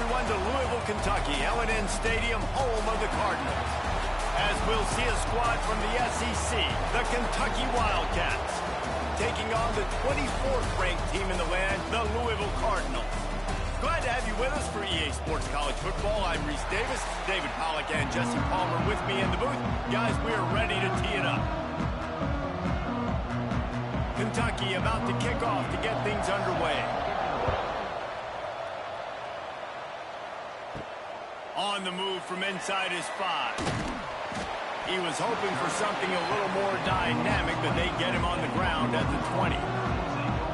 everyone to Louisville, Kentucky, L&N Stadium, home of the Cardinals. As we'll see a squad from the SEC, the Kentucky Wildcats, taking on the 24th-ranked team in the land, the Louisville Cardinals. Glad to have you with us for EA Sports College Football. I'm Reese Davis, David Pollack, and Jesse Palmer with me in the booth. Guys, we are ready to tee it up. Kentucky about to kick off to get things underway. On the move from inside his 5. He was hoping for something a little more dynamic, but they get him on the ground at the 20.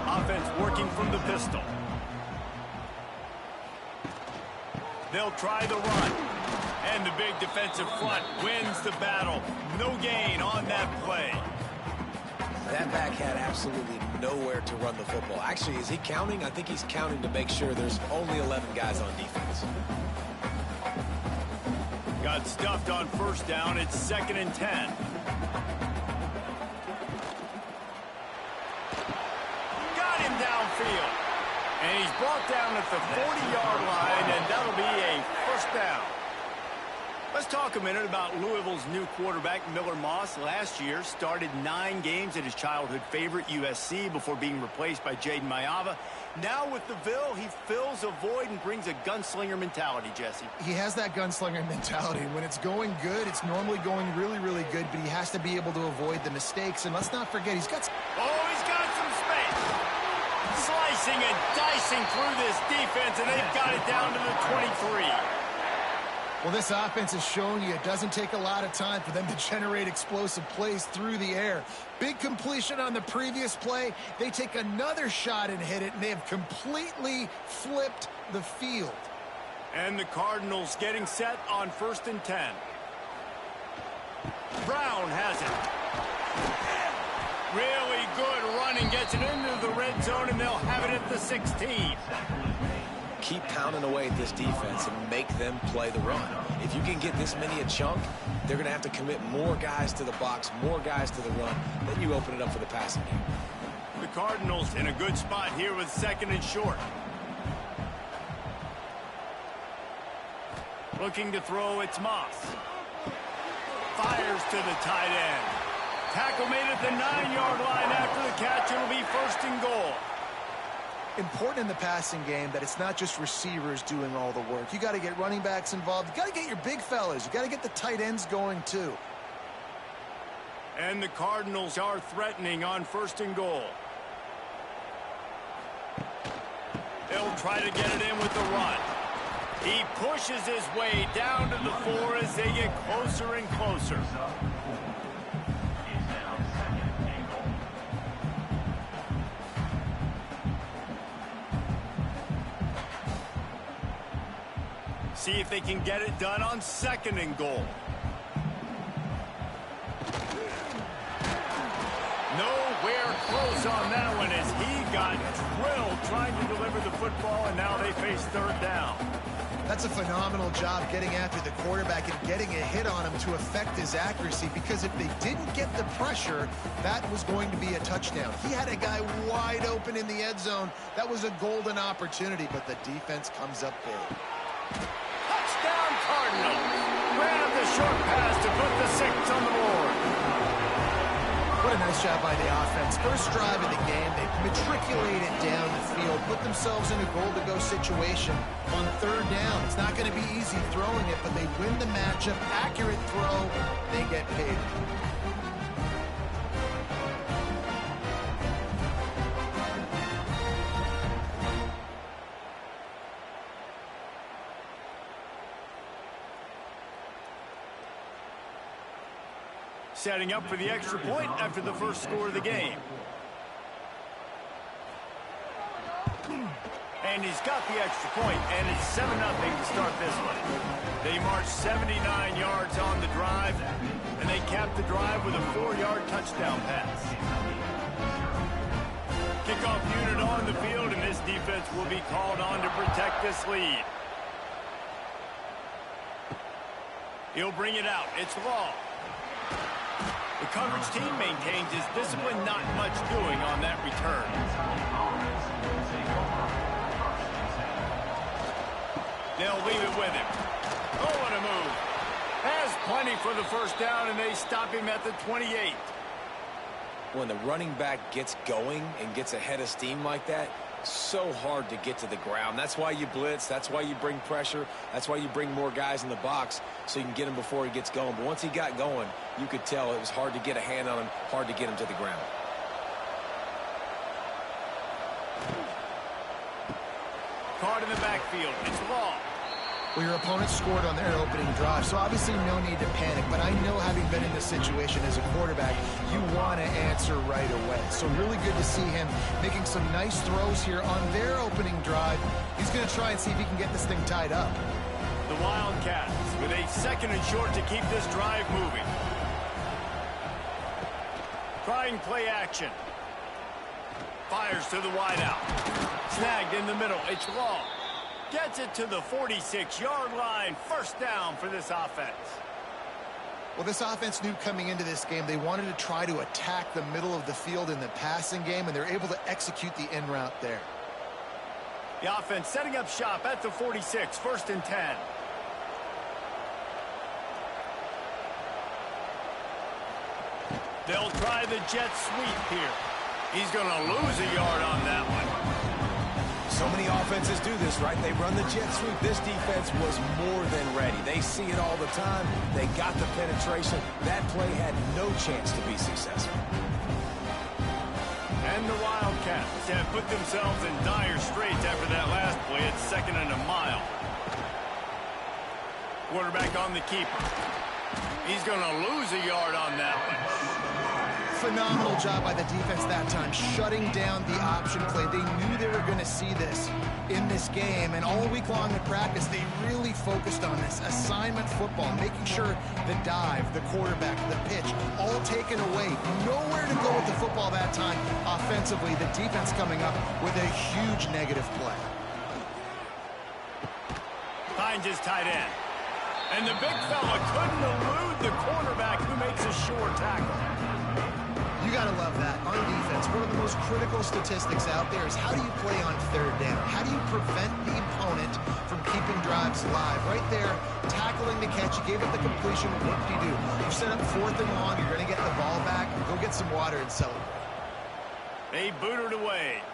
Offense working from the pistol. They'll try the run. And the big defensive front wins the battle. No gain on that play. That back had absolutely nowhere to run the football. Actually, is he counting? I think he's counting to make sure there's only 11 guys on defense. Got stuffed on first down. It's 2nd and 10. Got him downfield. And he's brought down at the 40-yard line, and that'll be a first down. Let's talk a minute about Louisville's new quarterback, Miller Moss. Last year, started 9 games at his childhood favorite, USC, before being replaced by Jaden Mayava. Now with the Ville, he fills a void and brings a gunslinger mentality, Jesse. He has that gunslinger mentality. When it's going good, it's normally going really, really good, but he has to be able to avoid the mistakes. And let's not forget, he's got... Oh, he's got some space. Slicing and dicing through this defense, and they've got it down to the 23. Well, this offense has shown you it doesn't take a lot of time for them to generate explosive plays through the air. Big completion on the previous play. They take another shot and hit it, and they have completely flipped the field. And the Cardinals getting set on 1st and 10. Brown has it. Really good running, gets it into the red zone, and they'll have it at the 16. Keep pounding away at this defense and make them play the run. If you can get this many a chunk, they're going to have to commit more guys to the box, more guys to the run. Then you open it up for the passing game. The Cardinals in a good spot here with 2nd and short. Looking to throw, it's Moss. Fires to the tight end. Tackle made at the 9-yard line after the catch. It'll be 1st and goal. Important in the passing game that it's not just receivers doing all the work. You got to get running backs involved. You got to get your big fellas. You got to get the tight ends going too. And the Cardinals are threatening on 1st and goal. They'll try to get it in with the run. He pushes his way down to the 4 as they get closer and closer. See if they can get it done on 2nd and goal. Nowhere close on that one as he got drilled trying to deliver the football, and now they face 3rd down. That's a phenomenal job getting after the quarterback and getting a hit on him to affect his accuracy, because if they didn't get the pressure, that was going to be a touchdown. He had a guy wide open in the end zone. That was a golden opportunity, but the defense comes up big. Touchdown Cardinals. Grab the short pass to put the 6 on the board. What a nice job by the offense. First drive of the game, they matriculated down the field, put themselves in a goal-to-go situation on 3rd down. It's not going to be easy throwing it, but they win the matchup. Accurate throw, they get paid. Setting up for the extra point after the first score of the game. And he's got the extra point, and it's 7-0 to start this one. They march 79 yards on the drive, and they cap the drive with a 4-yard touchdown pass. Kickoff unit on the field, and this defense will be called on to protect this lead. He'll bring it out. It's Law. The coverage team maintains his discipline, not much doing on that return. They'll leave it with him. Oh, what a move. Has plenty for the first down, and they stop him at the 28. When the running back gets going and gets ahead of steam like that, so hard to get to the ground. That's why you blitz. That's why you bring pressure. That's why you bring more guys in the box so you can get him before he gets going. But once he got going, you could tell it was hard to get a hand on him, hard to get him to the ground. Caught in the backfield. It's Law. Well, your opponent scored on their opening drive, so obviously no need to panic. But I know, having been in this situation as a quarterback, you want to answer right away. So really good to see him making some nice throws here on their opening drive. He's going to try and see if he can get this thing tied up. The Wildcats with a 2nd and short to keep this drive moving. Trying play action. Fires to the wideout. Snagged in the middle. It's Law. Gets it to the 46-yard line. First down for this offense. Well, this offense knew coming into this game they wanted to try to attack the middle of the field in the passing game, and they're able to execute the in route there. The offense setting up shop at the 46, 1st and 10. They'll try the jet sweep here. He's going to lose a yard on that one. So many offenses do this, right? They run the jet sweep. This defense was more than ready. They see it all the time. They got the penetration. That play had no chance to be successful. And the Wildcats have put themselves in dire straits after that last play. It's 2nd and a mile. Quarterback on the keeper. He's going to lose a yard on that one. Phenomenal job by the defense that time, shutting down the option play. They knew they were going to see this in this game, and all week long in practice, they really focused on this assignment football, making sure the dive, the quarterback, the pitch, all taken away. Nowhere to go with the football that time offensively. The defense coming up with a huge negative play. Finds his tight end. And the big fella couldn't elude the cornerback who makes a sure tackle. You got to love that. On defense, one of the most critical statistics out there is how do you play on 3rd down? How do you prevent the opponent from keeping drives live? Right there, tackling the catch. You gave it the completion. What do? You set up 4th and long. You're going to get the ball back. Go get some water and celebrate. They booted away.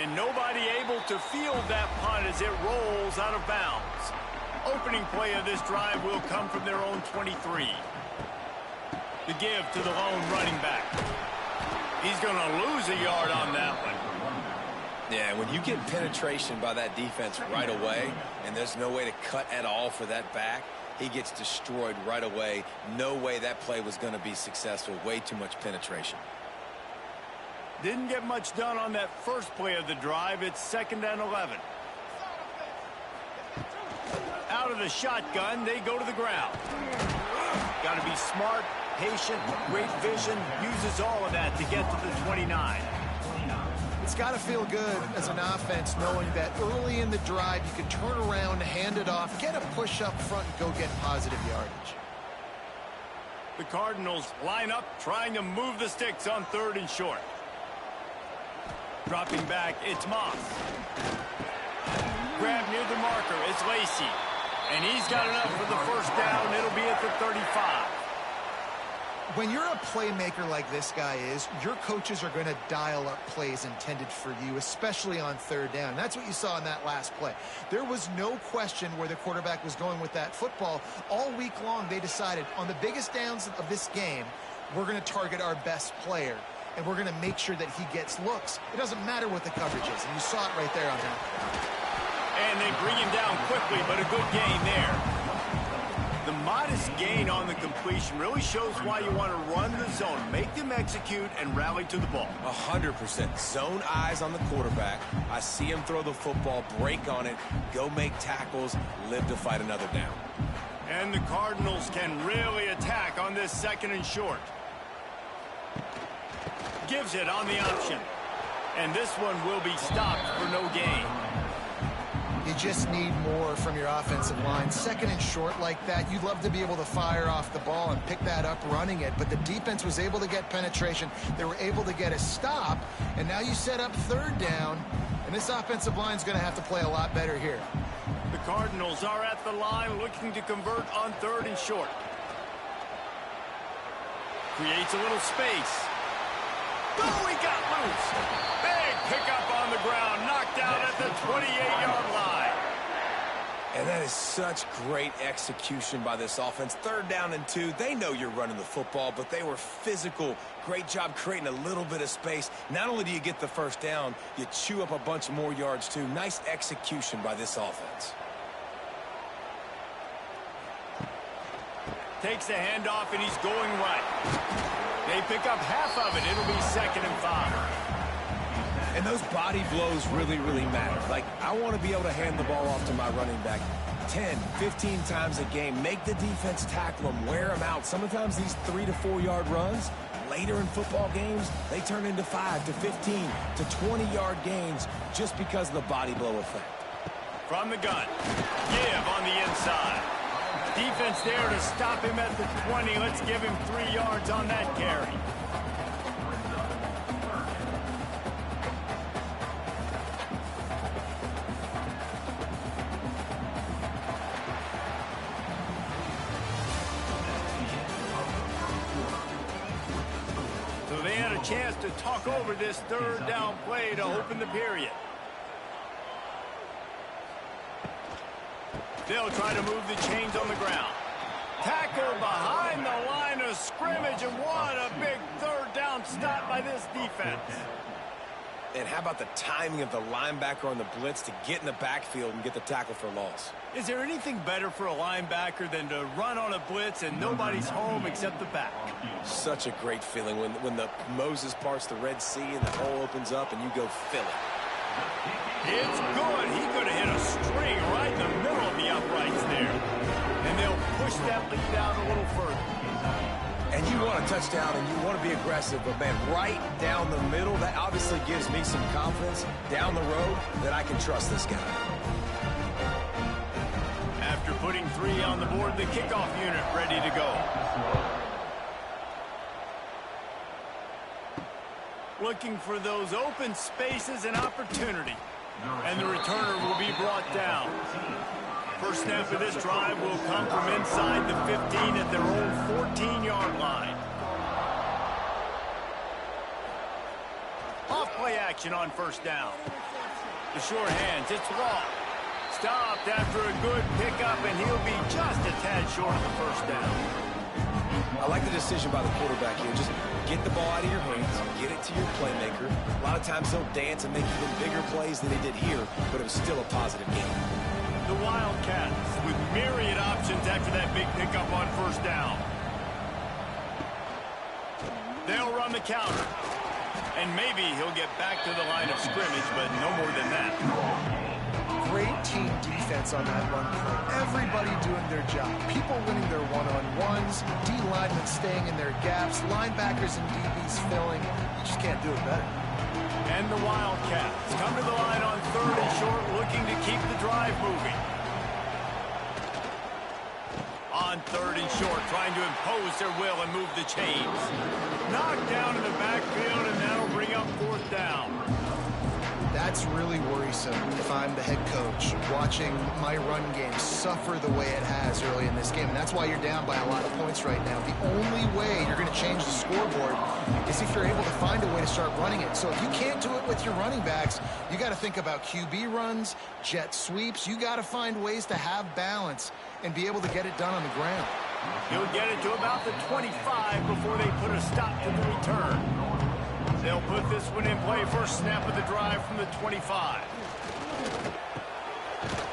And nobody able to field that punt as it rolls out of bounds. Opening play of this drive will come from their own 23. The give to the lone running back. He's going to lose a yard on that one. Yeah, when you get penetration by that defense right away, and there's no way to cut at all for that back, he gets destroyed right away. No way that play was going to be successful. Way too much penetration. Didn't get much done on that first play of the drive. It's 2nd and 11. Out of the shotgun, they go to the ground. Got to be smart, patient, great vision, uses all of that to get to the 29. It's got to feel good as an offense knowing that early in the drive you can turn around, hand it off, get a push up front, and go get positive yardage. The Cardinals line up, trying to move the sticks on 3rd and short. Dropping back, it's Moss. Grab near the marker, it's Lacey. And he's got enough for the first down. It'll be at the 35. When you're a playmaker like this guy is, your coaches are going to dial up plays intended for you, especially on 3rd down. That's what you saw in that last play. There was no question where the quarterback was going with that football. All week long, they decided on the biggest downs of this game, we're going to target our best player, and we're going to make sure that he gets looks. It doesn't matter what the coverage is, and you saw it right there on that. And they bring him down quickly, but a good gain there. The modest gain on the completion really shows why you want to run the zone, make them execute, and rally to the ball. 100%. Zone eyes on the quarterback. I see him throw the football, break on it, go make tackles, live to fight another down. And the Cardinals can really attack on this 2nd and short. Gives it on the option. And this one will be stopped for no gain. You just need more from your offensive line. 2nd and short like that, you'd love to be able to fire off the ball and pick that up running it, but the defense was able to get penetration. They were able to get a stop, and now you set up 3rd down, and this offensive line is going to have to play a lot better here. The Cardinals are at the line looking to convert on 3rd and short. Creates a little space. Oh, he got loose. Big pickup on the ground, knocked out at the 28-yard line. And that is such great execution by this offense. 3rd down and 2. They know you're running the football, but they were physical. Great job creating a little bit of space. Not only do you get the 1st down, you chew up a bunch more yards too. Nice execution by this offense. Takes the handoff, and he's going right. They pick up half of it. It'll be 2nd and 5. And those body blows really, really matter. Like, I want to be able to hand the ball off to my running back 10, 15 times a game. Make the defense tackle them, wear them out. Sometimes these 3 to 4 yard runs, later in football games, they turn into 5 to 15 to 20-yard gains just because of the body blow effect. From the gun. Give on the inside. Defense there to stop him at the 20. Let's give him 3 yards on that carry. So they had a chance to talk over this 3rd down play to open the period. They'll try to move the chains on the ground. Tackle behind the line of scrimmage, and what a big 3rd down stop by this defense. And how about the timing of the linebacker on the blitz to get in the backfield and get the tackle for loss? Is there anything better for a linebacker than to run on a blitz and nobody's home except the back? Such a great feeling when the Moses parts the Red Sea and the hole opens up and you go fill it. It's good. He could have hit a string right in the middle of the uprights there. And they'll push that lead out a little further. And you want a touchdown and you want to be aggressive, but man, right down the middle, that obviously gives me some confidence down the road that I can trust this guy. After putting 3 on the board, the kickoff unit ready to go. Looking for those open spaces and opportunity. And the returner will be brought down. First snap of this drive will come from inside the 15 at their own 14-yard line. Off play action on 1st down. The short hands, it's Law. Stopped after a good pickup, and he'll be just a tad short of the 1st down. I like the decision by the quarterback here. Just get the ball out of your hands, get it to your playmaker. A lot of times he'll dance and make even bigger plays than he did here, but it was still a positive game. The Wildcats with myriad options after that big pickup on 1st down. They'll run the counter. And maybe he'll get back to the line of scrimmage, but no more than that. Great team defense on that run play. Everybody doing their job. People winning their one-on-ones, D-linemen staying in their gaps, linebackers and DBs filling. You just can't do it better. And the Wildcats come to the line on 3rd and short, looking to keep the drive moving. On 3rd and short, trying to impose their will and move the chains. Knocked down in the backfield, and that'll bring up 4th down. That's really worrisome if I'm the head coach, watching my run game suffer the way it has early in this game. And that's why you're down by a lot of points right now. The only way you're going to change the scoreboard is if you're able to find a way to start running it. So if you can't do it with your running backs, you got to think about QB runs, jet sweeps. You got to find ways to have balance and be able to get it done on the ground. He'll get it to about the 25 before they put a stop to the return. They'll put this one in play. First snap of the drive from the 25.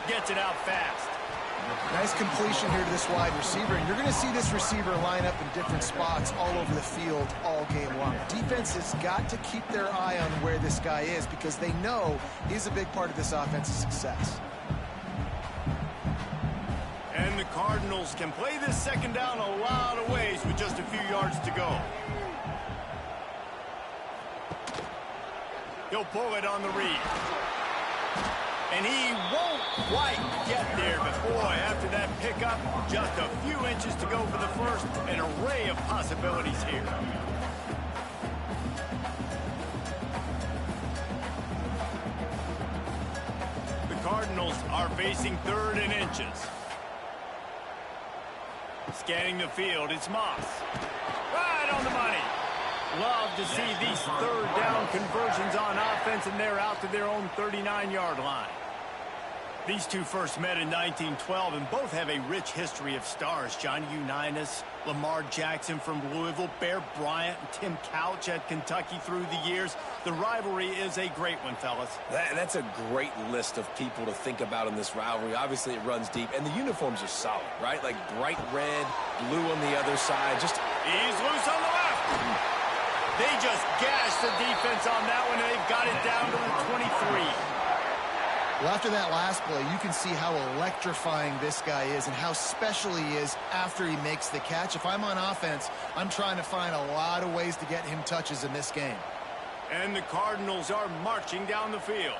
Gets it out fast. Nice completion here to this wide receiver, and you're going to see this receiver line up in different spots all over the field all game long. Defense has got to keep their eye on where this guy is because they know he's a big part of this offense's success. And the Cardinals can play this 2nd down a lot of ways with just a few yards to go. He'll pull it on the read. And he won't quite get there, but boy, after that pickup, just a few inches to go for the first. An array of possibilities here. The Cardinals are facing 3rd and inches. Scanning the field, it's Moss. Right on the money. Love to see these 3rd down conversions on offense, and they're out to their own 39-yard line. These two first met in 1912, and both have a rich history of stars. Johnny Unitas, Lamar Jackson from Louisville, Bear Bryant, and Tim Couch at Kentucky through the years. The rivalry is a great one, fellas. That's a great list of people to think about in this rivalry. Obviously, it runs deep, and the uniforms are solid, right? Like bright red, blue on the other side. He's loose on the left. They just gashed the defense on that one, and they've got it down to the 23. Well, after that last play, you can see how electrifying this guy is and how special he is after he makes the catch. If I'm on offense, I'm trying to find a lot of ways to get him touches in this game. And the Cardinals are marching down the field.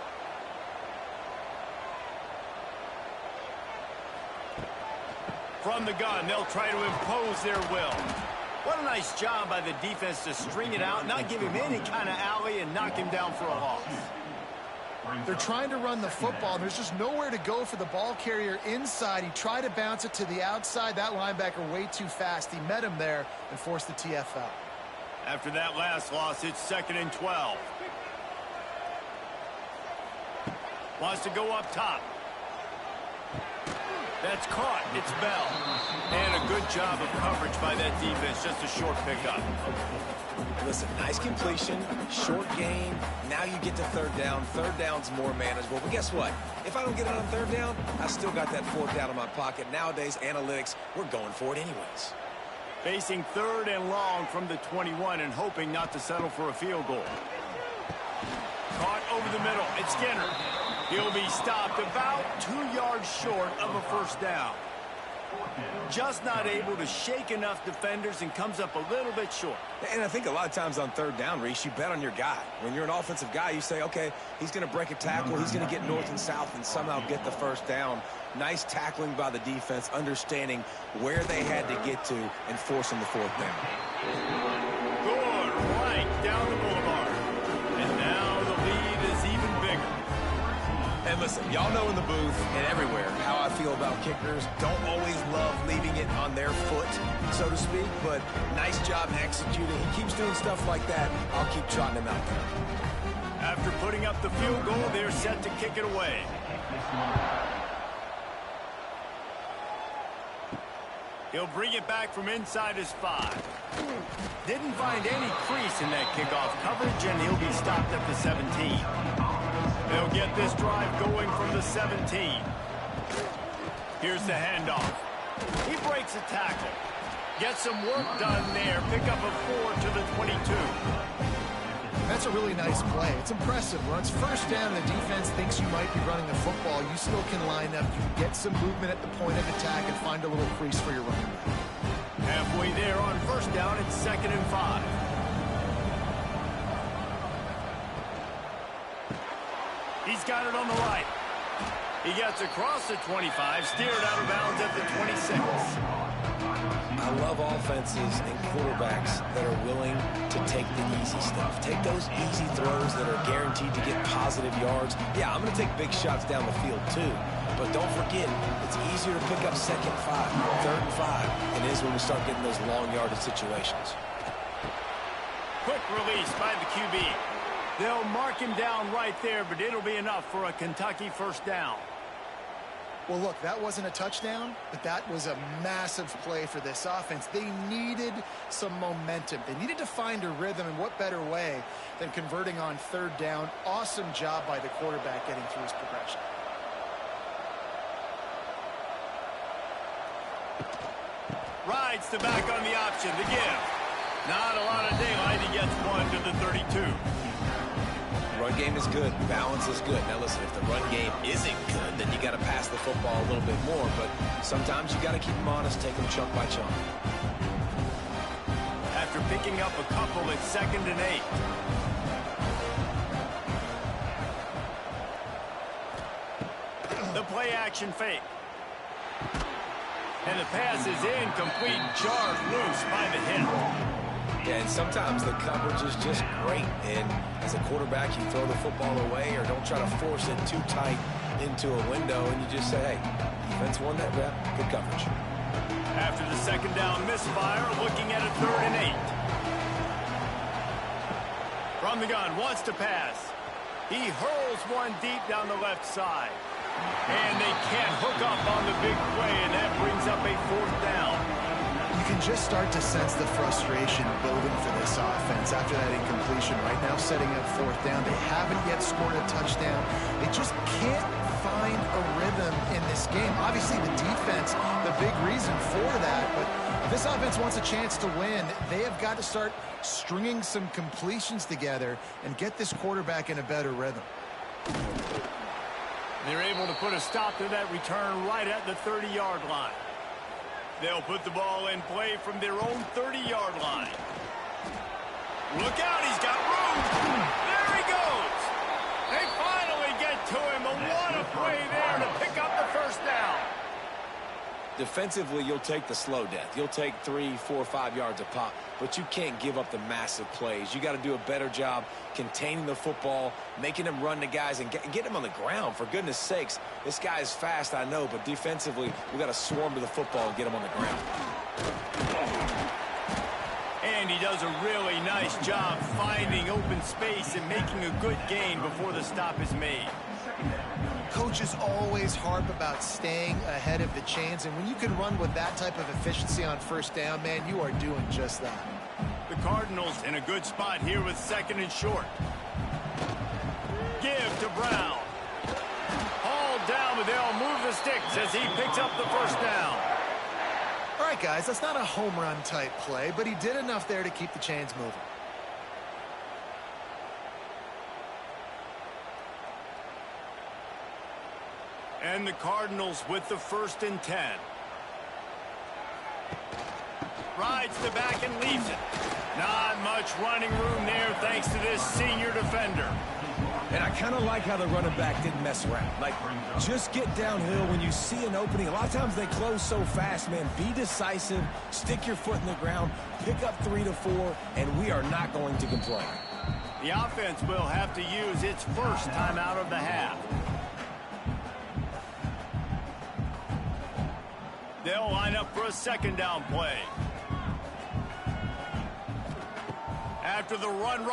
From the gun, they'll try to impose their will. What a nice job by the defense to string it out, not give him any kind of alley, and knock him down for a loss. They're trying to run the football. There's just nowhere to go for the ball carrier inside. He tried to bounce it to the outside. That linebacker way too fast. He met him there and forced the TFL. After that last loss, it's 2nd and 12. Wants to go up top. That's caught. It's Bell. And a good job of coverage by that defense. Just a short pickup. Listen, nice completion, short gain. Now you get to 3rd down. 3rd down's more manageable. But guess what? If I don't get it on 3rd down, I still got that 4th down in my pocket. Nowadays, analytics, we're going for it anyways. Facing 3rd and long from the 21 and hoping not to settle for a field goal. Caught over the middle. It's Skinner. He'll be stopped about 2 yards short of a 1st down. Just not able to shake enough defenders and comes up a little bit short. And I think a lot of times on 3rd down, Reese, you bet on your guy. When you're an offensive guy, you say, okay, he's going to break a tackle, he's going to get north and south and somehow get the 1st down. Nice tackling by the defense, understanding where they had to get to and forcing the 4th down. Good right down the boulevard. And now the lead is even bigger. And listen, y'all know in the booth and everywhere how I feel about kickers. Don't always love leaving it on their foot, so to speak, but nice job executing. He keeps doing stuff like that. I'll keep trotting him out there. After putting up the field goal, they're set to kick it away. He'll bring it back from inside his 5. Didn't find any crease in that kickoff coverage, and he'll be stopped at the 17. They'll get this drive going from the 17. Here's the handoff. He breaks a tackle. Gets some work done there. Pick up a 4 to the 22. That's a really nice play. It's impressive. When it's 1st down and the defense thinks you might be running the football, you still can line up. You can get some movement at the point of attack and find a little crease for your running back. Halfway there on 1st down, it's 2nd and 5. He's got it on the right. He gets across the 25, steered out of bounds at the 26. I love offenses and quarterbacks that are willing to take the easy stuff. Take those easy throws that are guaranteed to get positive yards. Yeah, I'm going to take big shots down the field too. But don't forget, it's easier to pick up 2nd and 5, 3rd and 5 than it is when we start getting those long yardage situations. Quick release by the QB. They'll mark him down right there, but it'll be enough for a Kentucky 1st down. Well, look, that wasn't a touchdown, but that was a massive play for this offense. They needed some momentum. They needed to find a rhythm, and what better way than converting on 3rd down. Awesome job by the quarterback getting through his progression. Rides the back on the option, the give. Not a lot of daylight. He gets 1 to the 32. Run game is good. Balance is good. Now, listen, if the run game isn't good, then you got to pass the football a little bit more. But sometimes you got to keep them honest, take them chunk by chunk. After picking up a couple, it's 2nd and 8. The play action fake. And the pass is incomplete, jarred loose by the hit. Yeah, and sometimes the coverage is just great. And as a quarterback, you throw the football away or don't try to force it too tight. into a window, and you just say, hey, defense won that rep, good coverage. After the second down misfire, looking at a 3rd and 8. From the gun, wants to pass. He hurls one deep down the left side. And they can't hook up on the big play, and that brings up a 4th down. You can just start to sense the frustration building for this offense after that incompletion. Right now, setting up 4th down. They haven't yet scored a touchdown. They just can't find a rhythm in this game. Obviously, the defense, the big reason for that. But if this offense wants a chance to win, they have got to start stringing some completions together and get this quarterback in a better rhythm. They're able to put a stop to that return right at the 30-yard line. They'll put the ball in play from their own 30-yard line. Look out, he's got room. There he goes. They finally get to him. But what a play there to pick up the 1st down. Defensively, you'll take the slow death. You'll take 3, 4, 5 yards a pop, but you can't give up the massive plays. You got to do a better job containing the football, making them run the guys, and get them on the ground. For goodness sakes, this guy is fast, I know, but defensively, we got to swarm to the football and get him on the ground. And he does a really nice job finding open space and making a good gain before the stop is made. Coaches always harp about staying ahead of the chains, and when you can run with that type of efficiency on 1st down, man, you are doing just that. The Cardinals in a good spot here with 2nd and short. Give to Brown. Hauled down, but they'll move the sticks as he picks up the 1st down. All right, guys, that's not a home run type play, but he did enough there to keep the chains moving. And the Cardinals with the 1st and 10. Rides the back and leaves it. Not much running room there thanks to this senior defender. And I kind of like how the running back didn't mess around. Like, just get downhill when you see an opening. A lot of times they close so fast, man. Be decisive, stick your foot in the ground, pick up 3 to 4, and we are not going to complain. The offense will have to use its first timeout of the half. They'll line up for a 2nd down play. After the run,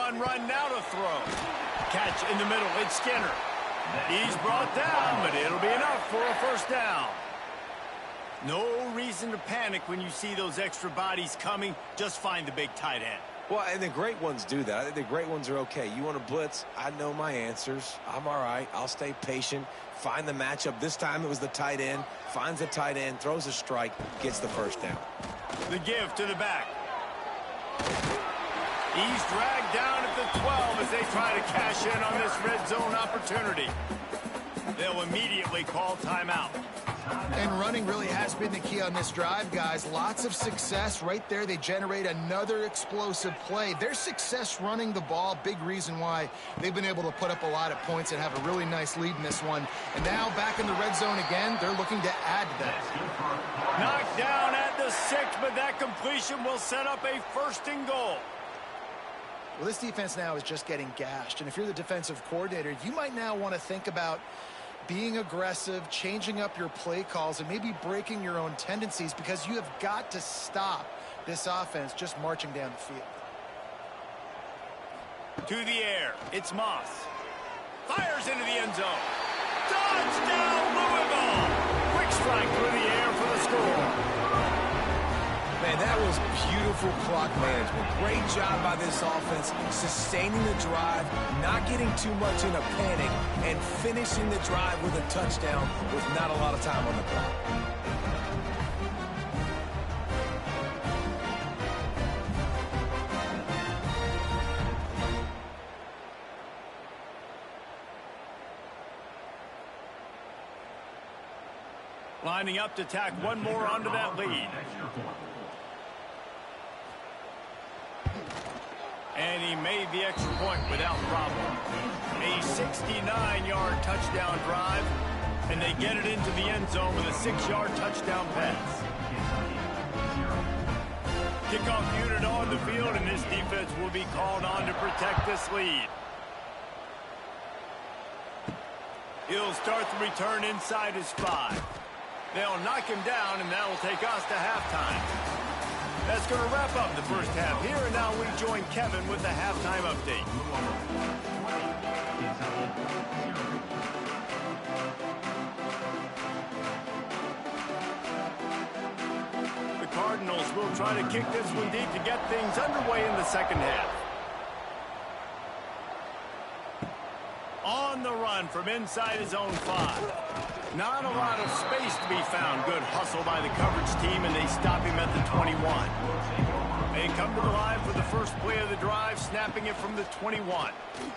now to throw. Catch in the middle, it's Skinner. He's brought down, but it'll be enough for a 1st down. No reason to panic when you see those extra bodies coming. Just find the big tight end. Well, and the great ones do that. I think the great ones are okay. You want to blitz? I know my answers. I'm all right. I'll stay patient. Find the matchup. This time it was the tight end. Finds the tight end, throws a strike, gets the 1st down. The give to the back. He's dragged down at the 12 as they try to cash in on this red zone opportunity. They'll immediately call timeout. And running really has been the key on this drive, guys. Lots of success right there. They generate another explosive play. Their success running the ball, big reason why they've been able to put up a lot of points and have a really nice lead in this one. And now back in the red zone again, they're looking to add to that. Knocked down at the 6, but that completion will set up a 1st and goal. Well, this defense now is just getting gashed. And if you're the defensive coordinator, you might now want to think about being aggressive, changing up your play calls, and maybe breaking your own tendencies, because you have got to stop this offense just marching down the field. To the air, it's Moss. Fires into the end zone. Touchdown, Louisville! Quick strike through the air for the score. Man, that was beautiful clock management. Great job by this offense, sustaining the drive, not getting too much in a panic, and finishing the drive with a touchdown with not a lot of time on the clock. Lining up to tack one more onto that lead. And he made the extra point without problem. A 69-yard touchdown drive, and they get it into the end zone with a 6-yard touchdown pass. Kickoff unit on the field, and this defense will be called on to protect this lead. He'll start the return inside his 5. They'll knock him down, and that will take us to halftime. That's going to wrap up the first half here, and now we join Kevin with the halftime update. The Cardinals will try to kick this one deep to get things underway in the second half. On the run from inside his own 5. Not a lot of space to be found. Good hustle by the coverage team, and they stop him at the 21. They come to the line for the first play of the drive, snapping it from the 21.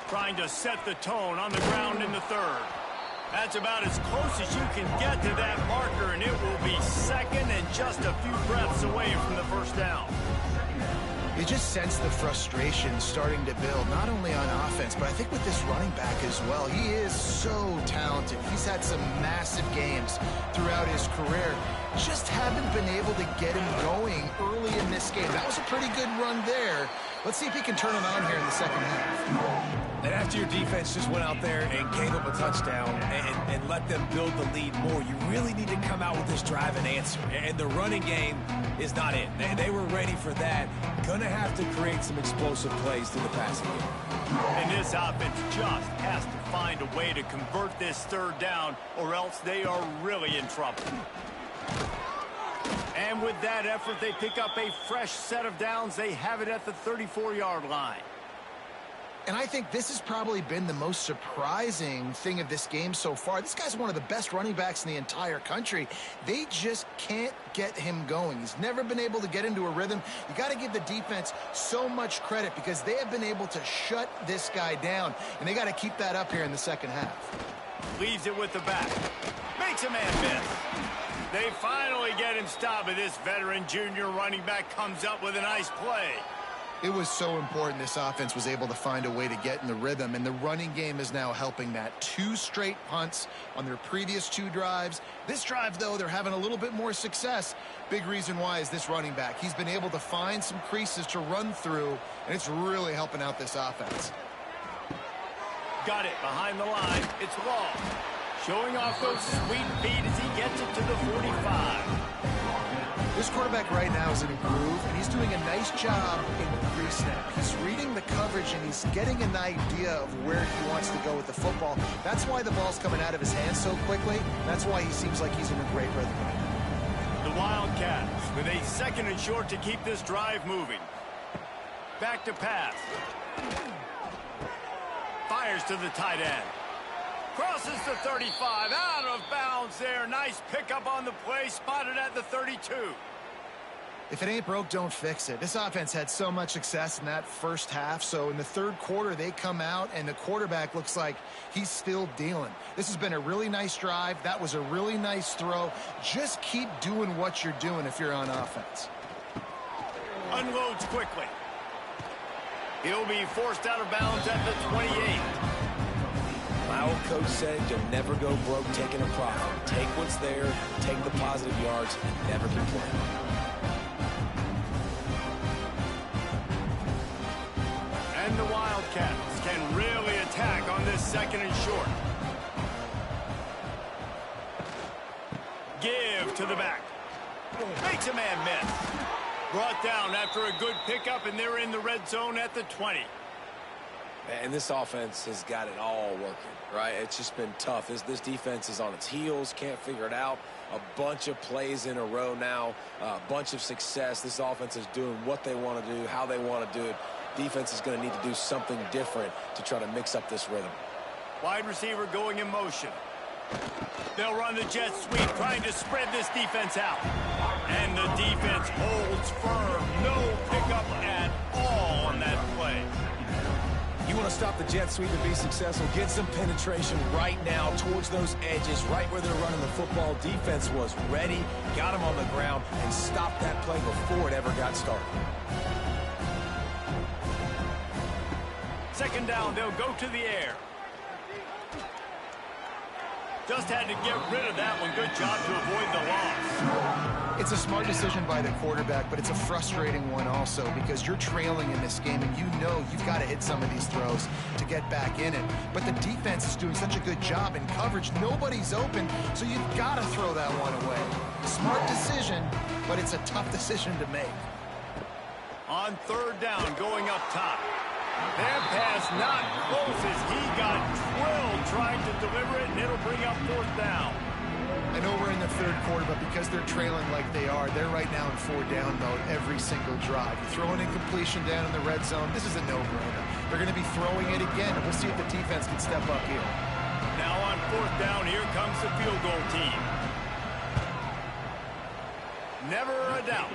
Trying to set the tone on the ground in the third. That's about as close as you can get to that marker, and it will be second and just a few breaths away from the first down. You just sense the frustration starting to build, not only on offense, but I think with this running back as well. He is so talented. He's had some massive games throughout his career. Just haven't been able to get him going early in this game. That was a pretty good run there. Let's see if he can turn it on here in the second half. And after your defense just went out there and gave up a touchdown and let them build the lead more, you really need to come out with this drive and answer. And the running game is not it. They were ready for that. Going to have to create some explosive plays through the passing game. And this offense just has to find a way to convert this third down, or else they are really in trouble. And with that effort, they pick up a fresh set of downs. They have it at the 34-yard line. And I think this has probably been the most surprising thing of this game so far. This guy's one of the best running backs in the entire country. They just can't get him going. He's never been able to get into a rhythm. You got to give the defense so much credit because they have been able to shut this guy down, and they got to keep that up here in the second half. Leaves it with the back. Makes a man miss. They finally get him stopped, but this veteran junior running back comes up with a nice play. It was so important this offense was able to find a way to get in the rhythm, and the running game is now helping that. 2 straight punts on their previous 2 drives. This drive, though, they're having a little bit more success. Big reason why is this running back. He's been able to find some creases to run through, and it's really helping out this offense. Got it behind the line. It's Long. Showing off those sweet feet as he gets it to the 45. This quarterback right now is in a groove, and he's doing a nice job in the pre-snap. He's reading the coverage, and he's getting an idea of where he wants to go with the football. That's why the ball's coming out of his hands so quickly. That's why he seems like he's in a great rhythm right now. The Wildcats with a second and short to keep this drive moving. Back to pass. Fires to the tight end. Crosses the 35, out of bounds there. Nice pickup on the play, spotted at the 32. If it ain't broke, don't fix it. This offense had so much success in that first half, so in the third quarter, they come out, and the quarterback looks like he's still dealing. This has been a really nice drive. That was a really nice throw. Just keep doing what you're doing if you're on offense. Unloads quickly. He'll be forced out of bounds at the 28. My old coach said you'll never go broke taking a profit. Take what's there, take the positive yards, and never complain. And the Wildcats can really attack on this second and short. Give to the back. Makes a man miss. Brought down after a good pickup, and they're in the red zone at the 20. And this offense has got it all working, right? It's just been tough. This defense is on its heels, can't figure it out. A bunch of plays in a row now, a bunch of success. This offense is doing what they want to do, how they want to do it. Defense is going to need to do something different to try to mix up this rhythm. Wide receiver going in motion. They'll run the jet sweep, trying to spread this defense out. And the defense holds firm. No pickup at all on that play. You want to stop the jet sweep and be successful, get some penetration right now towards those edges, right where they're running the football. Defense was ready, got him on the ground, and stopped that play before it ever got started. Second down, they'll go to the air. Just had to get rid of that one. Good job to avoid the loss. It's a smart decision by the quarterback, but it's a frustrating one also because you're trailing in this game and you know you've got to hit some of these throws to get back in it. But the defense is doing such a good job in coverage. Nobody's open, so you've got to throw that one away. Smart decision, but it's a tough decision to make. On third down, going up top. That pass not close as he got drilled trying to deliver it, and it'll bring up fourth down. I know we're in the third quarter, but because they're trailing like they are, they're right now in four down mode every single drive. You throw an incompletion down in the red zone, this is a no-brainer. They're going to be throwing it again, and we'll see if the defense can step up here. Now on fourth down, here comes the field goal team. Never a doubt.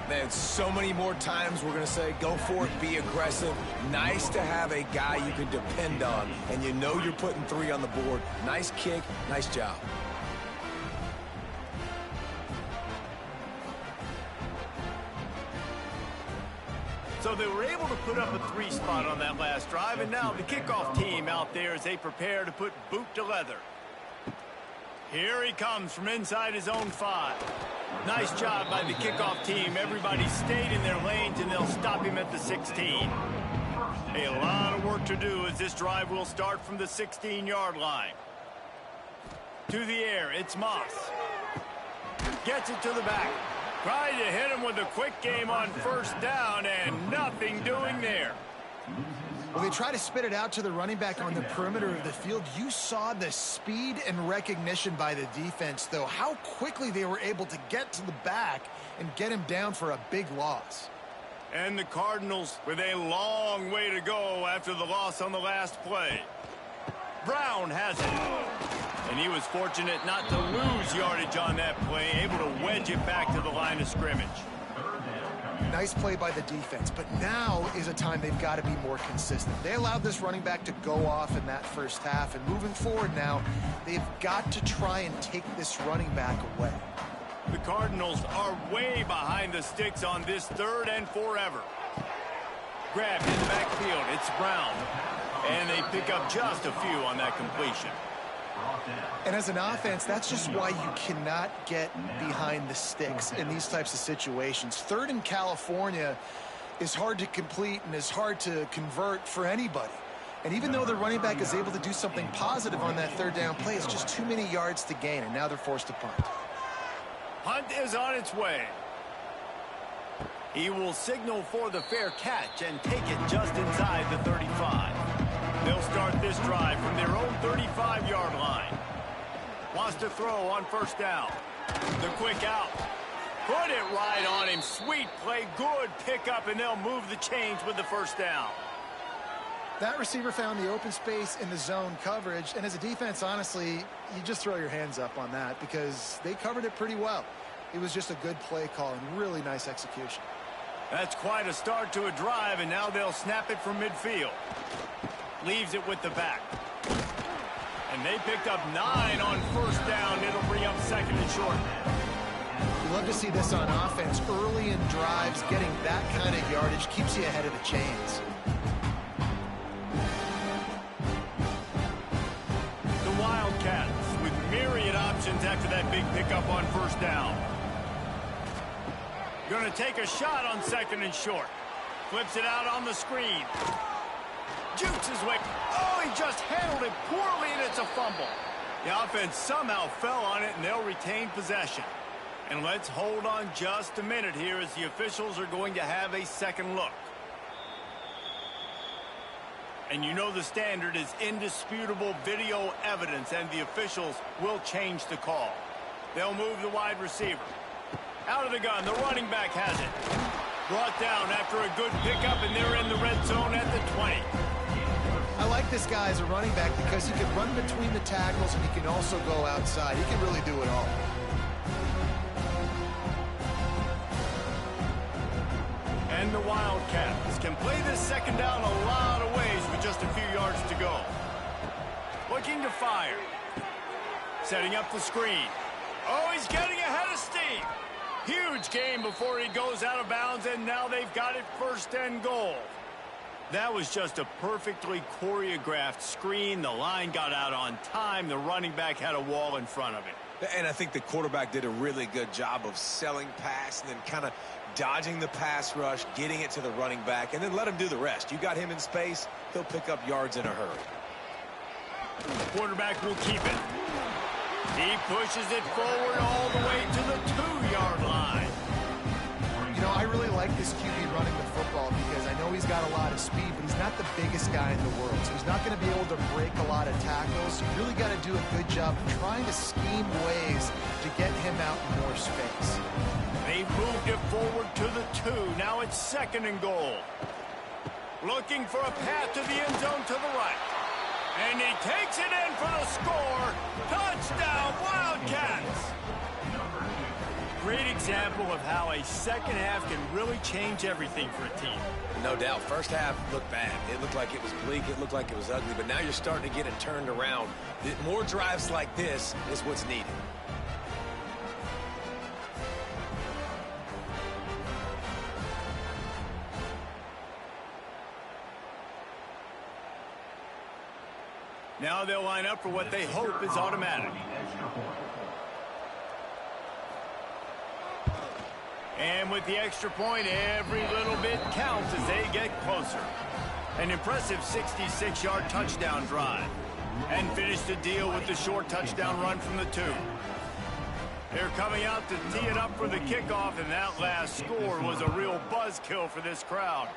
Man, so many more times we're going to say, go for it, be aggressive. Nice to have a guy you can depend on, and you know you're putting 3 on the board. Nice kick, nice job. So they were able to put up a 3 spot on that last drive, and now the kickoff team out there as they prepare to put boot to leather. Here he comes from inside his own 5. Nice job by the kickoff team. Everybody stayed in their lanes, and they'll stop him at the 16. A lot of work to do as this drive will start from the 16-yard line. To the air, it's Moss. Gets it to the back. Trying to hit him with a quick game on first down, and nothing doing there. Well, they try to spit it out to the running back on the perimeter of the field. You saw the speed and recognition by the defense, though, how quickly they were able to get to the back and get him down for a big loss. And the Cardinals with a long way to go after the loss on the last play. Brown has it. And he was fortunate not to lose yardage on that play, able to wedge it back to the line of scrimmage. Nice play by the defense, but now is a time they've got to be more consistent. They allowed this running back to go off in that first half, and moving forward now, they've got to try and take this running back away. The Cardinals are way behind the sticks on this 3rd and forever. Grabbed in the backfield, it's Brown. And they pick up just a few on that completion. And as an offense, that's just why you cannot get behind the sticks in these types of situations. 3rd in California is hard to complete and is hard to convert for anybody. And even though the running back is able to do something positive on that 3rd down play, it's just too many yards to gain, and now they're forced to punt. Punt is on its way. He will signal for the fair catch and take it just inside the 35. They'll start this drive from their own 35-yard line. Wants to throw on first down. The quick out. Put it right on him. Sweet play. Good pickup, and they'll move the chains with the first down. That receiver found the open space in the zone coverage, and as a defense, honestly, you just throw your hands up on that because they covered it pretty well. It was just a good play call and really nice execution. That's quite a start to a drive, and now they'll snap it from midfield. Leaves it with the back. And they picked up 9 on first down. It'll bring up 2nd and short. You love to see this on offense. Early in drives, getting that kind of yardage keeps you ahead of the chains. The Wildcats with myriad options after that big pickup on first down. Going to take a shot on 2nd and short. Flips it out on the screen. Jukes his way. Oh, he just handled it poorly, and it's a fumble. The offense somehow fell on it, and they'll retain possession. And let's hold on just a minute here as the officials are going to have a second look. And you know the standard is indisputable video evidence, and the officials will change the call. They'll move the wide receiver. Out of the gun, the running back has it. Brought down after a good pickup, and they're in the red zone at the 20. I like this guy as a running back because he can run between the tackles and he can also go outside. He can really do it all. And the Wildcats can play this second down a lot of ways with just a few yards to go. Looking to fire. Setting up the screen. Oh, he's getting ahead of steam. Huge game before he goes out of bounds, and now they've got it 1st and goal. That was just a perfectly choreographed screen. The line got out on time. The running back had a wall in front of it. And I think the quarterback did a really good job of selling pass and then kind of dodging the pass rush, getting it to the running back, and then let him do the rest. You got him in space, he'll pick up yards in a hurry. The quarterback will keep it. He pushes it forward all the way to the 2-yard line. You know, I really like this QB running the football because I know he's got a lot of speed, but he's not the biggest guy in the world. So he's not going to be able to break a lot of tackles. You really got to do a good job of trying to scheme ways to get him out in more space. They've moved it forward to the 2. Now it's 2nd and goal. Looking for a path to the end zone to the right. And he takes it in for the score. Touchdown, Wildcats! Great example of how a second half can really change everything for a team. No doubt. First half looked bad. It looked like it was bleak. It looked like it was ugly. But now you're starting to get it turned around. More drives like this is what's needed. Now they'll line up for what they hope is automatic. And with the extra point, every little bit counts as they get closer. An impressive 66-yard touchdown drive. And finish the deal with the short touchdown run from the 2. They're coming out to tee it up for the kickoff, and that last score was a real buzzkill for this crowd.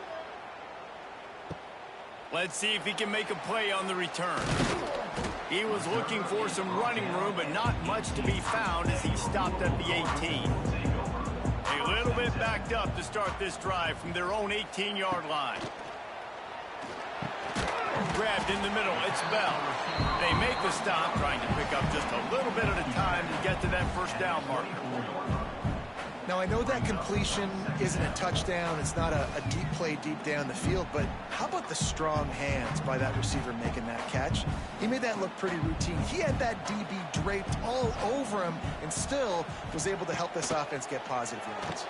Let's see if he can make a play on the return. He was looking for some running room, but not much to be found as he stopped at the 18. A little bit backed up to start this drive from their own 18-yard line. Grabbed in the middle, it's Bell. They make the stop, trying to pick up just a little bit at a time to get to that first down marker. Now, I know that completion isn't a touchdown. It's not a deep play deep down the field, but how about the strong hands by that receiver making that catch? He made that look pretty routine. He had that DB draped all over him and still was able to help this offense get positive yards.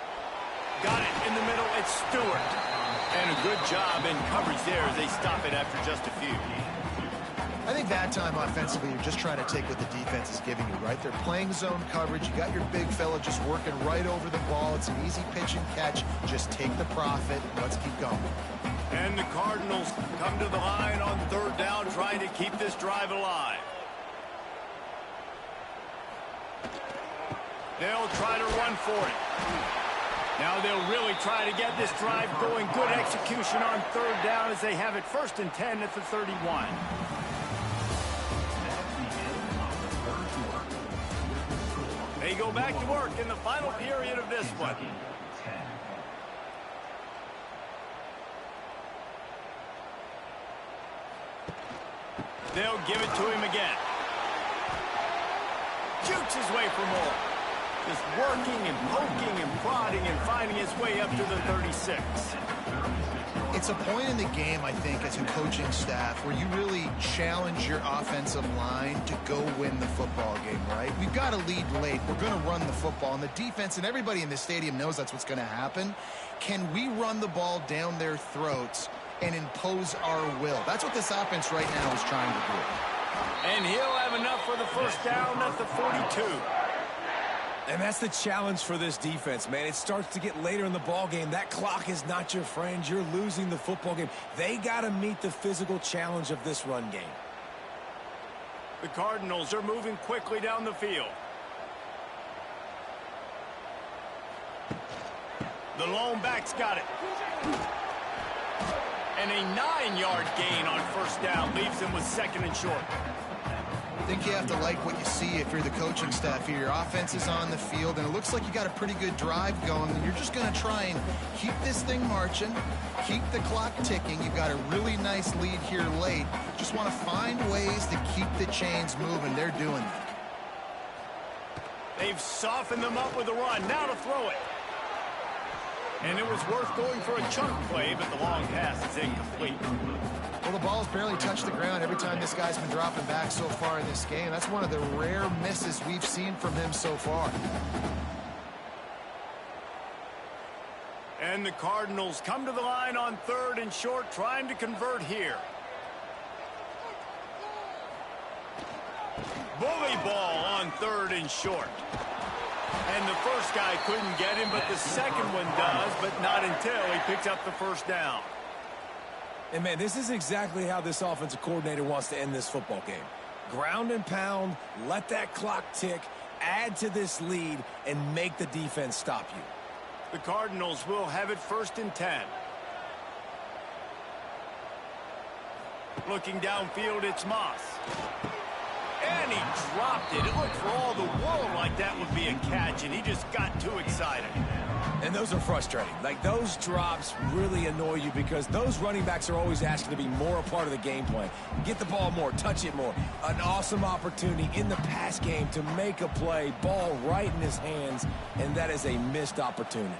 Got it in the middle. It's Stewart. And a good job in coverage there as they stop it after just a few. I think that time offensively, you're just trying to take what the defense is giving you, right? They're playing zone coverage. You got your big fella just working right over the ball. It's an easy pitch and catch. Just take the profit. Let's keep going. And the Cardinals come to the line on 3rd down, trying to keep this drive alive. They'll try to run for it. Now they'll really try to get this drive going. Good execution on 3rd down as they have it 1st and 10 at the 31. They go back to work in the final period of this one. They'll give it to him again. Jukes his way for more. Just working and poking and prodding and finding his way up to the 36. It's a point in the game, I think, as a coaching staff where you really challenge your offensive line to go win the football game, right? We've got to lead late. We're going to run the football, and the defense and everybody in the stadium knows that's what's going to happen. Can we run the ball down their throats and impose our will? That's what this offense right now is trying to do. And he'll have enough for the first down at the 42. And that's the challenge for this defense, man. It starts to get later in the ball game. That clock is not your friend. You're losing the football game. They got to meet the physical challenge of this run game. The Cardinals are moving quickly down the field. The lone back's got it. And a 9-yard gain on 1st down leaves them with 2nd and short. I think you have to like what you see if you're the coaching staff here. Your offense is on the field, and it looks like you got a pretty good drive going. And you're just going to try and keep this thing marching, keep the clock ticking. You've got a really nice lead here late. Just want to find ways to keep the chains moving. They're doing that. They've softened them up with a run. Now to throw it. And it was worth going for a chunk play, but the long pass is incomplete. Well, the ball's barely touched the ground every time this guy's been dropping back so far in this game. That's one of the rare misses we've seen from him so far. And the Cardinals come to the line on 3rd and short, trying to convert here. Bully ball on third and short. And the first guy couldn't get him, but the second one does, but not until he picks up the first down. And, man, this is exactly how this offensive coordinator wants to end this football game. Ground and pound, let that clock tick, add to this lead, and make the defense stop you. The Cardinals will have it 1st and 10. Looking downfield, it's Moss. And he dropped it. It looked for all the world like that would be a catch, and he just got too excited. And those are frustrating. Like, those drops really annoy you because those running backs are always asking to be more a part of the game plan. Get the ball more, touch it more. An awesome opportunity in the pass game to make a play, ball right in his hands, and that is a missed opportunity.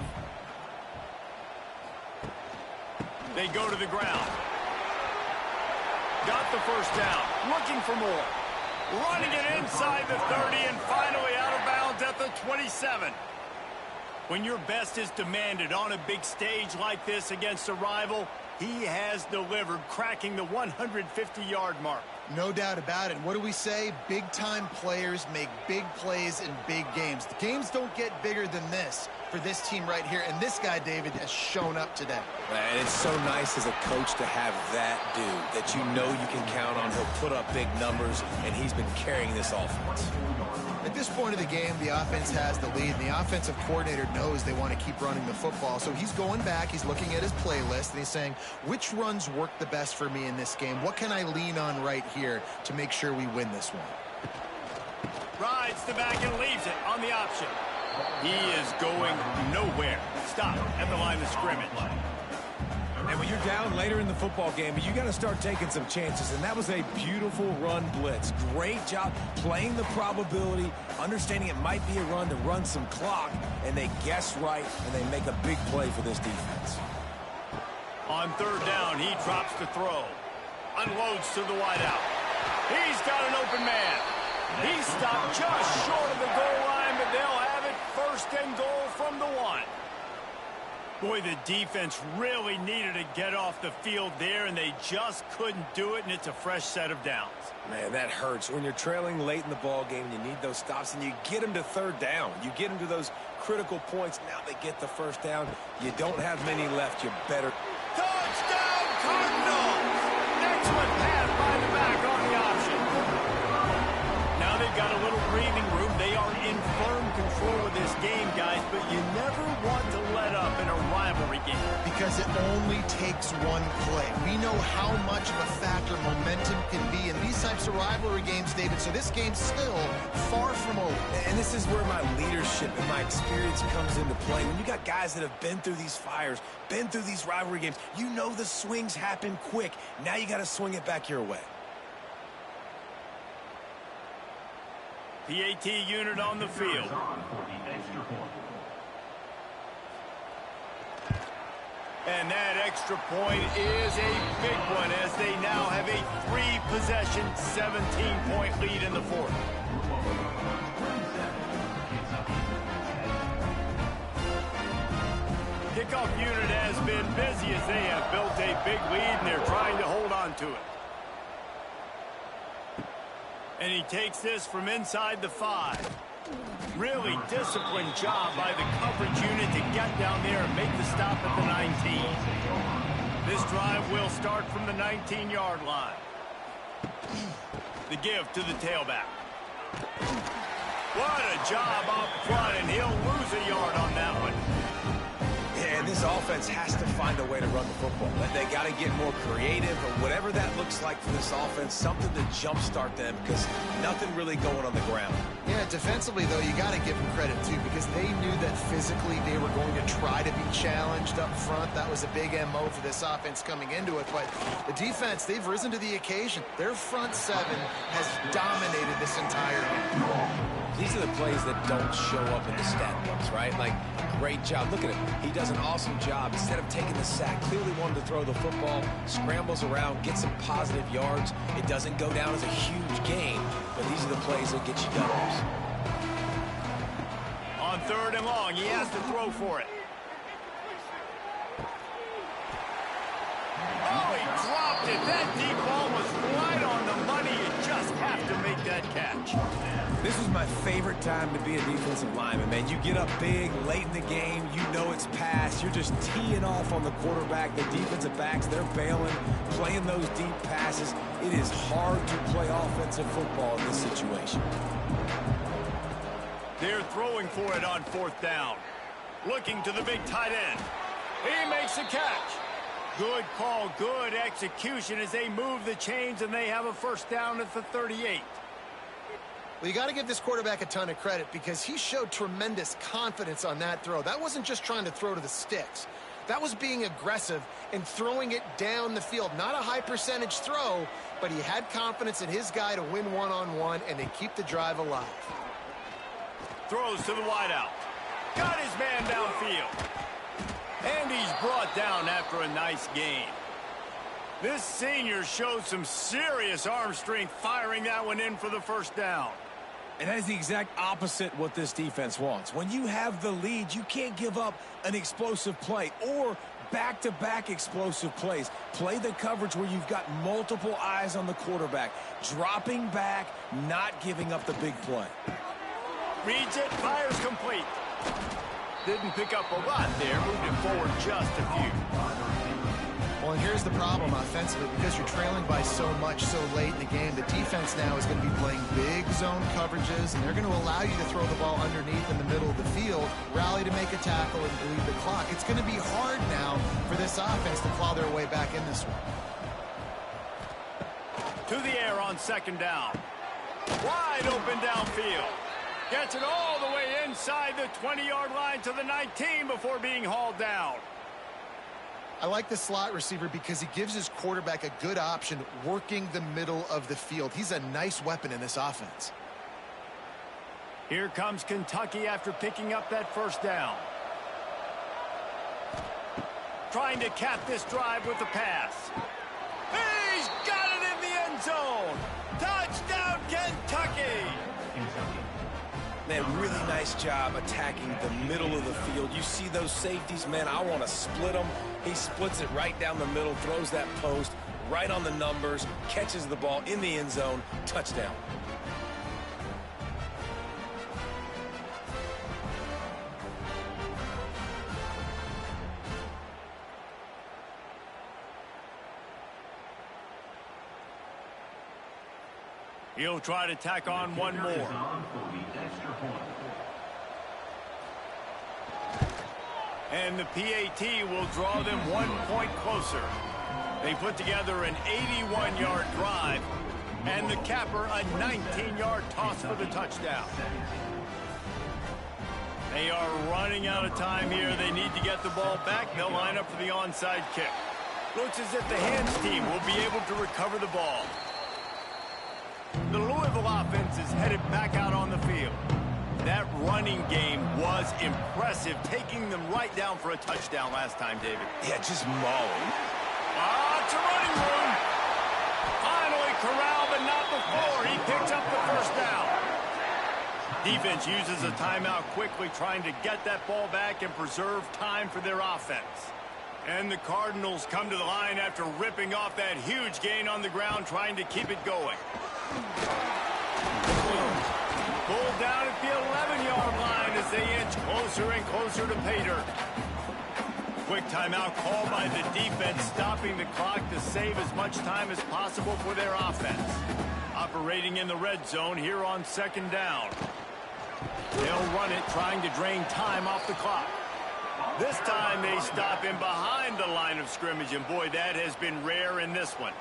They go to the ground. Got the first down. Looking for more. Running it inside the 30 and finally out of bounds at the 27. When your best is demanded on a big stage like this against a rival, he has delivered, cracking the 150-yard mark. No doubt about it. What do we say? Big-time players make big plays in big games. The games don't get bigger than this for this team right here, and this guy, David, has shown up today. And it's so nice as a coach to have that dude that you know you can count on. He'll put up big numbers, and he's been carrying this offense. At this point of the game, the offense has the lead, and the offensive coordinator knows they want to keep running the football. So he's going back, he's looking at his playlist, and he's saying, which runs work the best for me in this game? What can I lean on right here to make sure we win this one? Rides the back and leaves it on the option. He is going nowhere. Stop at the line of scrimmage. And when you're down later in the football game, you got to start taking some chances, and that was a beautiful run blitz. Great job playing the probability, understanding it might be a run to run some clock, and they guess right, and they make a big play for this defense. On 3rd down, he drops to throw. Unloads to the wideout. He's got an open man. He stopped just short of the goal line, but they'll have it 1st and goal from the 1. Boy, the defense really needed to get off the field there, and they just couldn't do it, and it's a fresh set of downs. Man, that hurts. When you're trailing late in the ball game, you need those stops, and you get them to 3rd down. You get them to those critical points. Now they get the 1st down. You don't have many left. You better. Touchdown, Cardinals! Excellent pass by the back on the option. Now they've got a little breathing room. They are in firm control of this game, guys, but you never want to let up in a rivalry game. Because it only takes one play. We know how much of a factor momentum can be in these types of rivalry games, David, so this game's still far from over. And this is where my leadership and my experience comes into play. When you got guys that have been through these fires, been through these rivalry games, you know the swings happen quick. Now you got to swing it back your way. PAT unit on the field. And that extra point is a big one as they now have a 3-possession, 17-point lead in the 4th. Kickoff unit has been busy as they have built a big lead, and they're trying to hold on to it. And he takes this from inside the 5. Really disciplined job by the coverage unit to get down there and make the stop at the 19. This drive will start from the 19-yard line. The give to the tailback. What a job up front, and he'll lose a yard on that one. And this offense has to find a way to run the football. They got to get more creative or whatever that looks like for this offense, something to jumpstart them because nothing really going on the ground. Yeah, defensively, though, you got to give them credit, too, because they knew that physically they were going to try to be challenged up front. That was a big MO for this offense coming into it. But the defense, they've risen to the occasion. Their front 7 has dominated this entire game. These are the plays that don't show up in the stat books, right? Like, great job. Look at him. He does an awesome job. Instead of taking the sack, clearly wanted to throw the football, scrambles around, gets some positive yards. It doesn't go down as a huge gain, but these are the plays that get you W's. On 3rd and long, he has to throw for it. Oh, he dropped it. That deep ball was right on the money. It just just have to make that catch. This is my favorite time to be a defensive lineman, man. You get up big, late in the game, you know it's past. You're just teeing off on the quarterback. The defensive backs, they're bailing, playing those deep passes. It is hard to play offensive football in this situation. They're throwing for it on 4th down. Looking to the big tight end. He makes the catch. Good call, good execution as they move the chains, and they have a 1st down at the 38. Well, you got to give this quarterback a ton of credit because he showed tremendous confidence on that throw. That wasn't just trying to throw to the sticks. That was being aggressive and throwing it down the field. Not a high percentage throw, but he had confidence in his guy to win one-on-one, and they keep the drive alive. Throws to the wideout. Got his man downfield. And he's brought down after a nice gain. This senior showed some serious arm strength firing that one in for the 1st down. And that is the exact opposite what this defense wants. When you have the lead, you can't give up an explosive play or back-to-back explosive plays. Play the coverage where you've got multiple eyes on the quarterback. Dropping back, not giving up the big play. Reads it, fires complete. Didn't pick up a lot there, moved it forward just a few. Well, and here's the problem offensively, because you're trailing by so much so late in the game, the defense now is going to be playing big zone coverages, and they're going to allow you to throw the ball underneath in the middle of the field, rally to make a tackle, and bleed the clock. It's going to be hard now for this offense to claw their way back in this one. To the air on 2nd down. Wide open downfield. Gets it all the way inside the 20-yard line to the 19 before being hauled down. I like the slot receiver because he gives his quarterback a good option working the middle of the field. He's a nice weapon in this offense. Here comes Kentucky after picking up that 1st down. Trying to cap this drive with a pass. He's got it in the end zone. Touchdown, Kentucky. Man, really nice job attacking the middle of the field. You see those safeties, man, I want to split them. He splits it right down the middle, throws that post, right on the numbers, catches the ball in the end zone, touchdown. He'll try to tack on one more. And the PAT will draw them 1 point closer. They put together an 81-yard drive, and the capper a 19-yard toss for the touchdown. They are running out of time here. They need to get the ball back. They'll line up for the onside kick. Looks as if the hands team will be able to recover the ball. The Louisville offense is headed back out on the field. That running game was impressive, taking them right down for a touchdown last time, David. Yeah, just mauling. It's a running room. Finally corralled, but not before. He picks up the 1st down. Defense uses a timeout quickly, trying to get that ball back and preserve time for their offense. And the Cardinals come to the line after ripping off that huge gain on the ground, trying to keep it going. Pulled down at the 11-yard line as they inch closer and closer to pay dirt. Quick timeout called by the defense, stopping the clock to save as much time as possible for their offense. Operating in the red zone here on 2nd down. They'll run it, trying to drain time off the clock. This time they stop him behind the line of scrimmage, and boy, that has been rare in this one.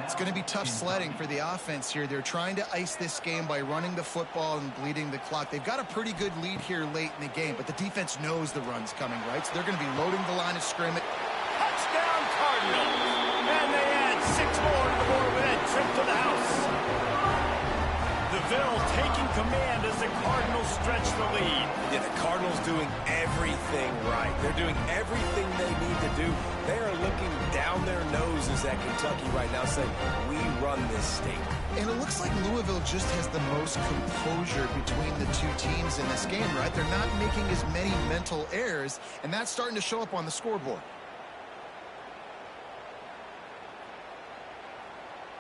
It's going to be tough sledding for the offense here. They're trying to ice this game by running the football and bleeding the clock. They've got a pretty good lead here late in the game, but the defense knows the run's coming, right? So they're going to be loading the line of scrimmage. Touchdown, Cardinals! And they add 6 more to the board with that trip to the house. DeVille taking command as the Cardinals stretch the lead. Yeah, the Cardinals doing everything right. They're doing everything they need to do. They are looking down their noses at Kentucky right now, saying, we run this state. And it looks like Louisville just has the most composure between the two teams in this game, right? They're not making as many mental errors, and that's starting to show up on the scoreboard.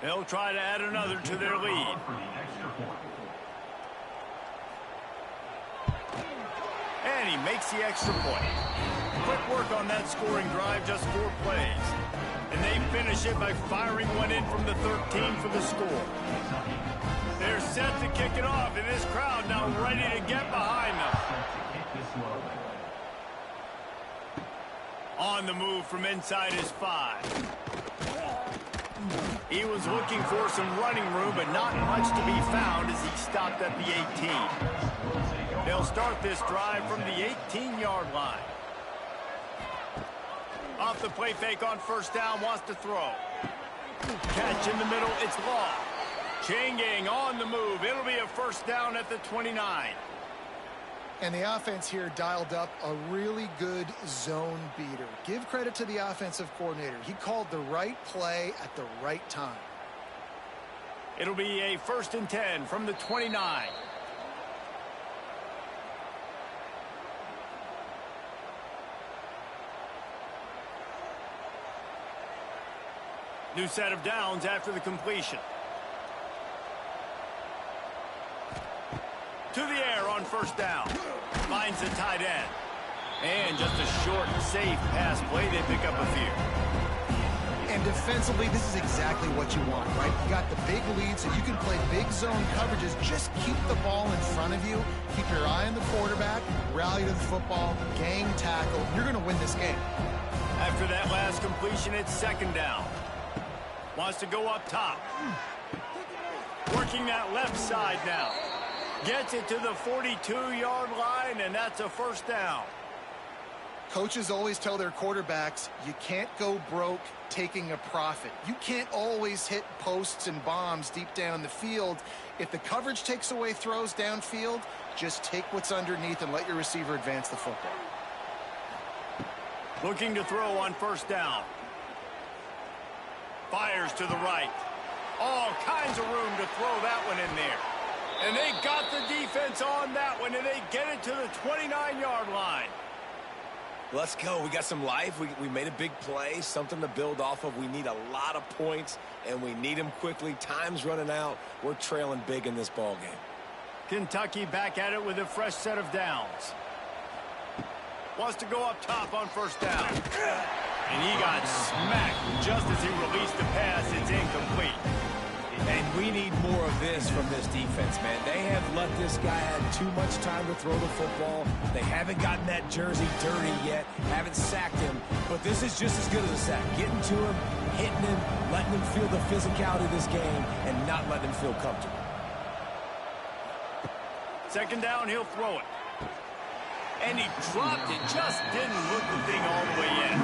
They'll try to add another to their lead. And he makes the extra point. Quick work on that scoring drive, just 4 plays. And they finish it by firing one in from the 13 for the score. They're set to kick it off, and this crowd now ready to get behind them. On the move from inside his 5. He was looking for some running room, but not much to be found as he stopped at the 18. They'll start this drive from the 18-yard line. Off the play fake on first down, wants to throw. Catch in the middle, it's Law. Chain gang on the move. It'll be a first down at the 29. And the offense here dialed up a really good zone beater. Give credit to the offensive coordinator. He called the right play at the right time. It'll be a 1st and 10 from the 29. New set of downs after the completion. To the air on first down. Finds the tight end. And just a short and safe pass play. They pick up a few. And defensively, this is exactly what you want, right? You got the big lead, so you can play big zone coverages. Just keep the ball in front of you. Keep your eye on the quarterback. Rally to the football. Gang tackle. You're going to win this game. After that last completion, it's 2nd down. Wants to go up top. Working that left side now. Gets it to the 42-yard line, and that's a first down. Coaches always tell their quarterbacks, you can't go broke taking a profit. You can't always hit posts and bombs deep down the field. If the coverage takes away throws downfield, just take what's underneath and let your receiver advance the football. Looking to throw on first down. Fires to the right. All kinds of room to throw that one in there. And they got the defense on that one, and they get it to the 29-yard line. Let's go. We got some life. We made a big play, something to build off of. We need a lot of points, and we need them quickly. Time's running out. We're trailing big in this ball game. Kentucky back at it with a fresh set of downs. Wants to go up top on first down. And he got smacked just as he released the pass. It's incomplete. And we need more of this from this defense, man. They have let this guy have too much time to throw the football. They haven't gotten that jersey dirty yet, haven't sacked him. But this is just as good as a sack. Getting to him, hitting him, letting him feel the physicality of this game, and not letting him feel comfortable. 2nd down, he'll throw it. And he dropped it, just didn't look the thing all the way in.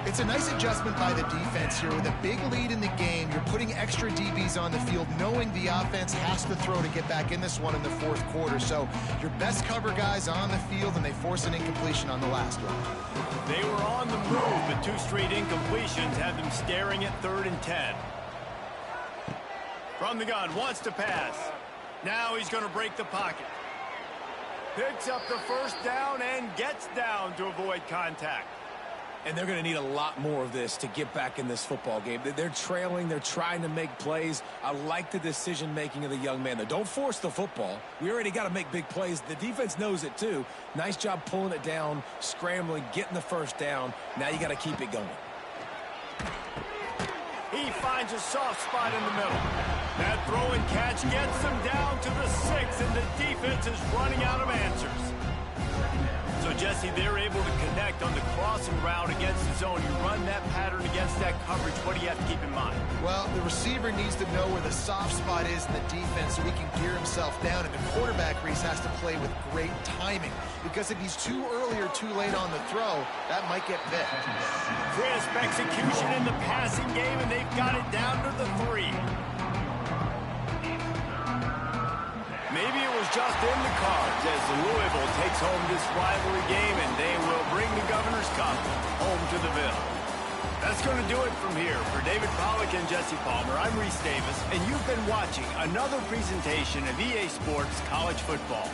It's a nice adjustment by the defense here. With a big lead in the game, you're putting extra DBs on the field, knowing the offense has to throw to get back in this one in the 4th quarter. So your best cover guys on the field, and they force an incompletion on the last one. They were on the move, but 2 straight incompletions have them staring at 3rd and 10. From the gun, wants to pass. Now he's going to break the pocket. Picks up the first down and gets down to avoid contact. And they're going to need a lot more of this to get back in this football game. They're trailing. They're trying to make plays. I like the decision-making of the young man. Don't force the football. We already got to make big plays. The defense knows it, too. Nice job pulling it down, scrambling, getting the first down. Now you got to keep it going. He finds a soft spot in the middle. That throw and catch gets them down to the 6, and the defense is running out of answers. So, Jesse, they're able to connect on the crossing route against the zone. You run that pattern against that coverage. What do you have to keep in mind? Well, the receiver needs to know where the soft spot is in the defense so he can gear himself down. And the quarterback, Reese, has to play with great timing. Because if he's too early or too late on the throw, that might get bit. Crisp execution in the passing game, and they've got it down to the 3. Maybe it was just in the cards as Louisville takes home this rivalry game, and they will bring the Governor's Cup home to the Ville. That's going to do it from here. For David Pollack and Jesse Palmer, I'm Reese Davis, and you've been watching another presentation of EA Sports College Football.